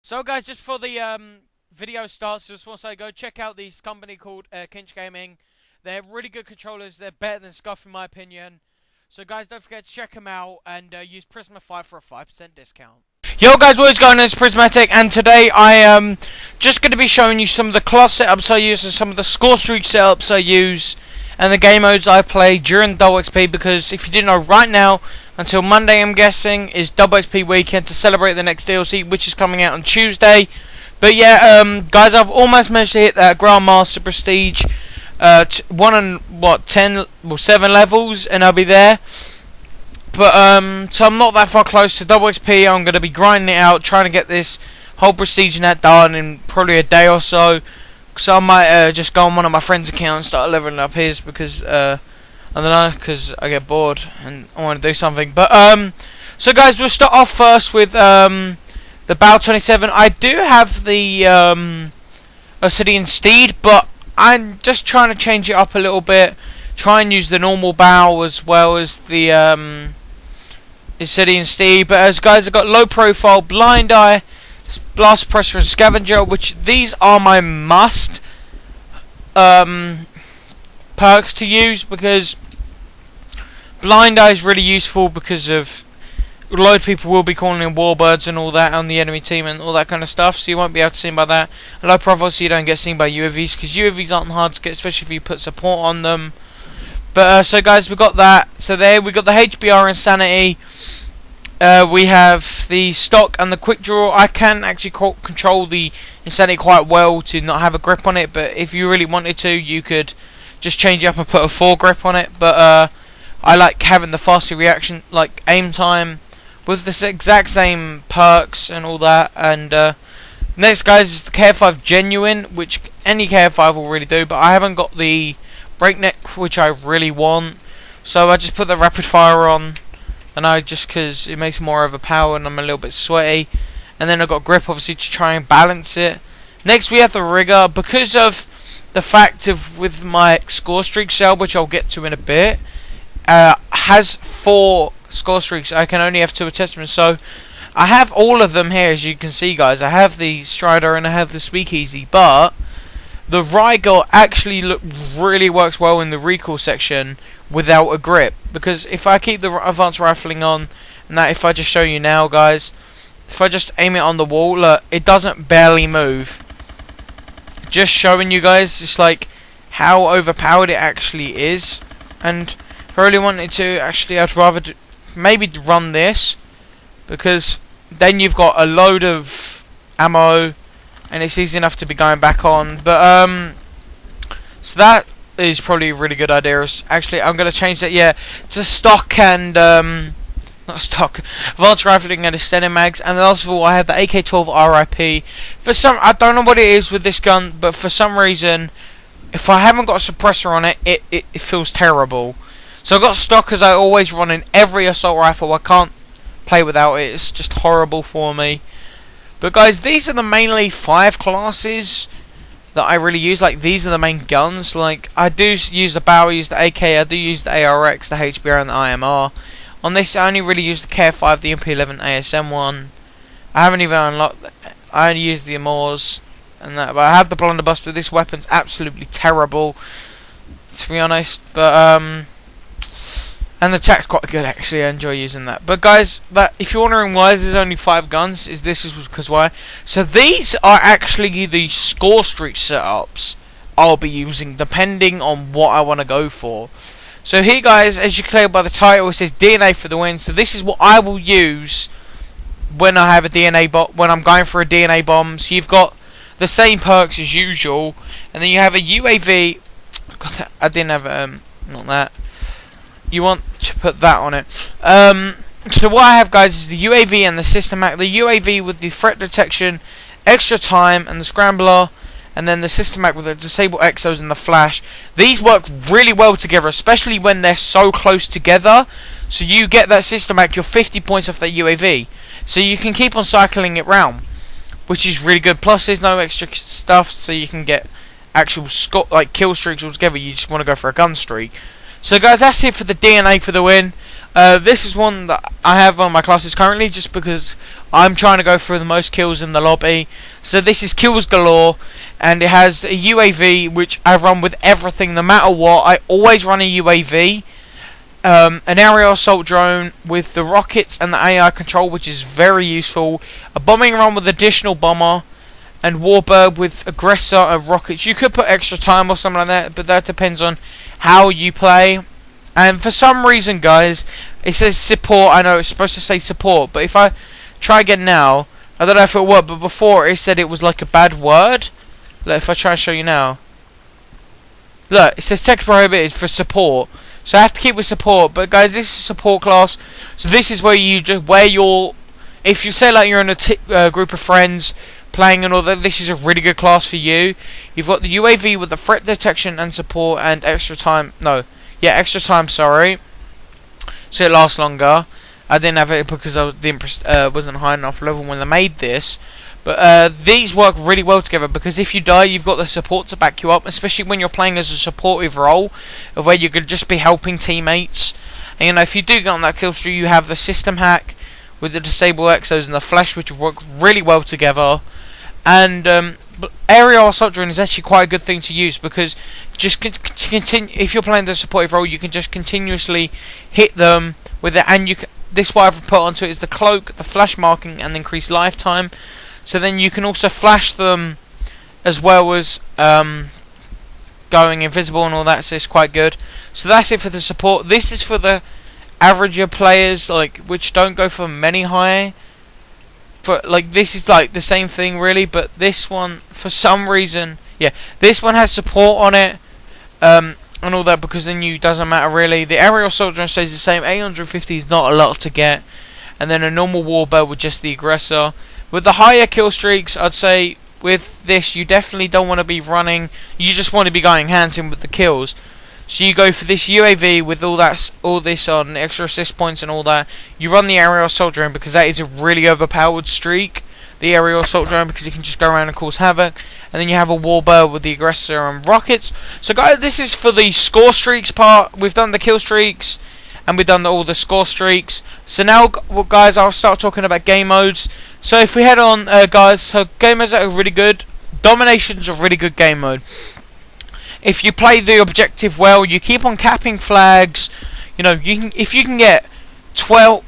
So guys, just before the video starts, just want to say go check out this company called Kinch Gaming. They're really good controllers. They're better than Scuff in my opinion. So guys, don't forget to check them out and use Prisma5 for a 5% discount. Yo guys, what is going on? It's Prismatic, and today I am just going to be showing you some of the class setups I use and some of the Scorestreak setups I use and the game modes I play during double XP, because if you didn't know, right now until Monday I'm guessing is double XP weekend to celebrate the next DLC, which is coming out on Tuesday. But yeah, guys, I've almost managed to hit that Grandmaster Prestige 7 levels and I'll be there. But so I'm not that far close to double XP. I'm going to be grinding it out, trying to get this whole Prestige and that done in probably a day or so. So I might just go on one of my friends' accounts and start leveling up his, because I don't know, because I get bored and I want to do something. But so guys, we'll start off first with the Bow 27. I do have the Obsidian Steed, but I'm just trying to change it up a little bit. Try and use the normal bow as well as the Obsidian Steed. But as guys, I've got low profile, blind eye, blast pressure and scavenger, which these are my must perks to use, because blind eye is really useful because of a lot of people will be calling in warbirds and all that on the enemy team and all that kind of stuff, so you won't be able to see by that. And low profile, so you don't get seen by UAVs, because UAVs aren't hard to get, especially if you put support on them. But so guys, we got that. So there we got the HBR Insanity. We have the stock and the quick draw. I can actually control the Insanity quite well to not have a grip on it, but if you really wanted to, you could just change it up and put a 4 grip on it. But I like having the faster reaction, like aim time, with this exact same perks and all that. And next, guys, is the KF5 Genuine, which any KF5 will really do, but I haven't got the Breakneck, which I really want, so I just put the rapid fire on, and I just, because it makes more of a power and I'm a little bit sweaty. And then I've got grip, obviously, to try and balance it. Next we have the rigger, because of the fact of with my Scorestreak cell, which I'll get to in a bit, has 4 Scorestreaks. I can only have 2 attachments, so I have all of them here, as you can see, guys. I have the Strider and I have the Speakeasy, but the Rigel actually really works well in the recoil section without a grip, because if I keep the advanced rifling on, and that, if I just show you now, guys, if I just aim it on the wall, look, it doesn't barely move. Just showing you guys just like how overpowered it actually is. And if I really wanted to, actually, I'd rather maybe run this, because then you've got a load of ammo and it's easy enough to be going back on. But so that is probably a really good idea. Actually, I'm going to change that, yeah, to stock and not stock, advanced rifling and extended mags. And last of all, I have the AK-12 RIP. For some, I don't know what it is with this gun, but for some reason, if I haven't got a suppressor on it, it feels terrible. So I've got stock, because I always run in every assault rifle. I can't play without it. It's just horrible for me. But guys, these are the mainly 5 classes that I really use. Like, these are the main guns. Like, I do use the Bow, I use the AK, I do use the ARX, the HBR and the IMR. On this, I only really use the KF5, the MP11 ASM one. I haven't even unlocked I only use the Amors and that, but I have the blunderbuss. But this weapon's absolutely terrible, to be honest. But and the attack's quite good, actually. I enjoy using that. But guys, that, if you're wondering why there's only 5 guns, this is because why. So these are actually the Scorestreak setups I'll be using, depending on what I want to go for. So here, guys, as you can tell by the title, it says DNA for the win. So this is what I will use when I have a DNA bomb, when I'm going for a DNA bomb. So you've got the same perks as usual, and then you have a UAV. God, I didn't have not that. You want to put that on it. So what I have, guys, is the UAV and the system mac. The UAV with the threat detection, extra time, and the scrambler, and then the system mac with the disable exos and the flash. These work really well together, especially when they're so close together. So you get that system mac, you're 50 points off that UAV. So you can keep on cycling it round, which is really good. Plus, there's no extra stuff, so you can get actual kill streaks altogether. You just want to go for a gun streak. So guys, that's it for the DNA for the win. This is one that I have on my classes currently, just because I'm trying to go for the most kills in the lobby. So this is kills galore, and it has a UAV which I run with everything, no matter what. I always run a UAV, an aerial assault drone with the rockets and the AI control, which is very useful. A bombing run with additional bomber, and warbird with aggressor and rockets. You could put extra time or something like that, but that depends on how you play. And for some reason, guys, it says support. I know it's supposed to say support, but if I try again now, I don't know if it'll work, but before it said it was like a bad word. Look, if I try to show you now, look, it says text prohibited for support, so I have to keep with support. But guys, this is support class, so this is where you just if you say like you're in a group of friends playing and all that, this is a really good class for you. You've got the UAV with the threat detection and support and extra time. Extra time. Sorry, so it lasts longer. I didn't have it because I wasn't high enough level when they made this. But these work really well together, because if you die, you've got the support to back you up, especially when you're playing as a supportive role, of where you could just be helping teammates. And you know, if you do get on that kill streak, you have the system hack with the disable exos and the flash, which work really well together. And aerial assault drone is actually quite a good thing to use, because just continue, if you're playing the supportive role, you can just continuously hit them with it, and you can. This what I've put onto it is the cloak, the flash marking, and increased lifetime. So then you can also flash them as well as going invisible and all that. So it's quite good. So that's it for the support. This is for the averager players, like which don't go for many high. But like this is like the same thing really, but this one for some reason, yeah, this one has support on it. And all that, because then you doesn't matter really. The aerial assault drone stays the same. 850 is not a lot to get, and then a normal warbird with just the aggressor. With the higher kill streaks, I'd say with this you definitely don't want to be running. You just want to be going hands in with the kills. So you go for this UAV with all this on extra assist points and all that. You run the aerial assault drone because that is a really overpowered streak. The aerial assault drone, because it can just go around and cause havoc. And then you have a warbird with the aggressor and rockets. So guys, this is for the score streaks part. We've done the kill streaks, and we've done all the score streaks. So now, guys, I'll start talking about game modes. So if we head on, guys, so game modes are really good. Domination's a really good game mode. If you play the objective well, you keep on capping flags. You know, if you can get 12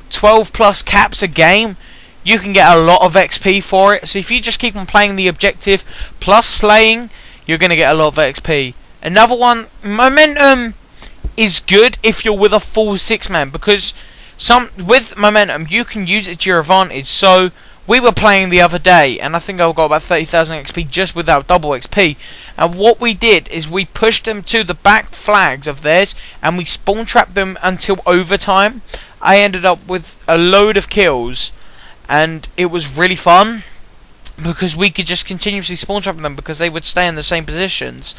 plus caps a game, you can get a lot of XP for it. So if you just keep on playing the objective plus slaying, you're going to get a lot of XP. Another one, momentum is good if you're with a full 6-man, because with momentum you can use it to your advantage. So we were playing the other day, and I think I got about 30,000 XP just without double XP. And what we did is we pushed them to the back flags of theirs, and we spawn trapped them until overtime. I ended up with a load of kills, and it was really fun, because we could just continuously spawn trap them because they would stay in the same positions.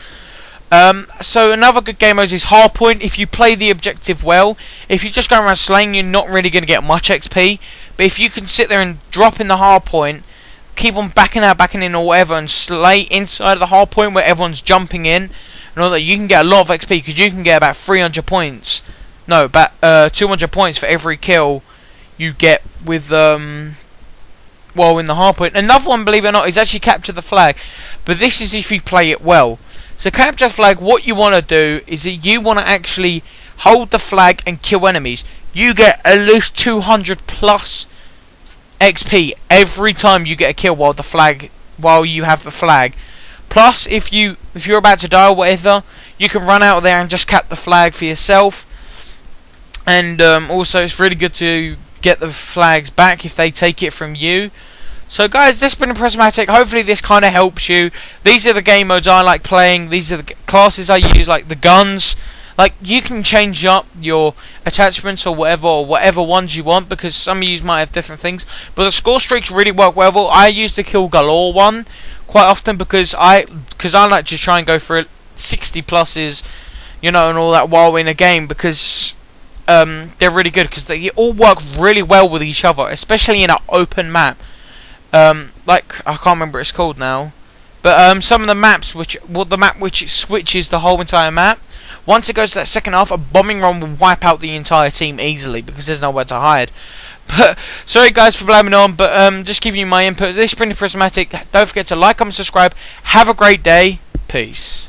So another good game mode is hardpoint. If you play the objective well, if you just go around slaying, you're not really going to get much XP. But if you can sit there and drop in the hardpoint, keep on backing in or whatever, and slay inside of the hardpoint where everyone's jumping in and all that, you can get a lot of XP, because you can get about 300 points. No, about 200 points for every kill you get with in the hardpoint. Another one, believe it or not, is actually capture the flag, but this is if you play it well. So capture the flag, what you want to do is that you want to actually hold the flag and kill enemies. You get at least 200 plus XP every time you get a kill while you have the flag. Plus, if you're about to die or whatever, you can run out there and just cap the flag for yourself. And also, it's really good to get the flags back if they take it from you. So guys, this has been Prismatic. Hopefully this kind of helps you. These are the game modes I like playing. These are the classes I use, like the guns. Like, you can change up your attachments or whatever ones you want, because some of you might have different things. But the score streaks really work well. I use the kill galore one quite often, because I like to try and go for 60 pluses, you know, and all that while in a game, because they're really good, because they all work really well with each other, especially in an open map. Like, I can't remember what it's called now, but some of the maps the map which switches the whole entire map, once it goes to that second half, a bombing run will wipe out the entire team easily, because there's nowhere to hide. But sorry guys for blabbing on, but just giving you my input. This is Printing Prismatic. Don't forget to like, comment, subscribe. Have a great day. Peace.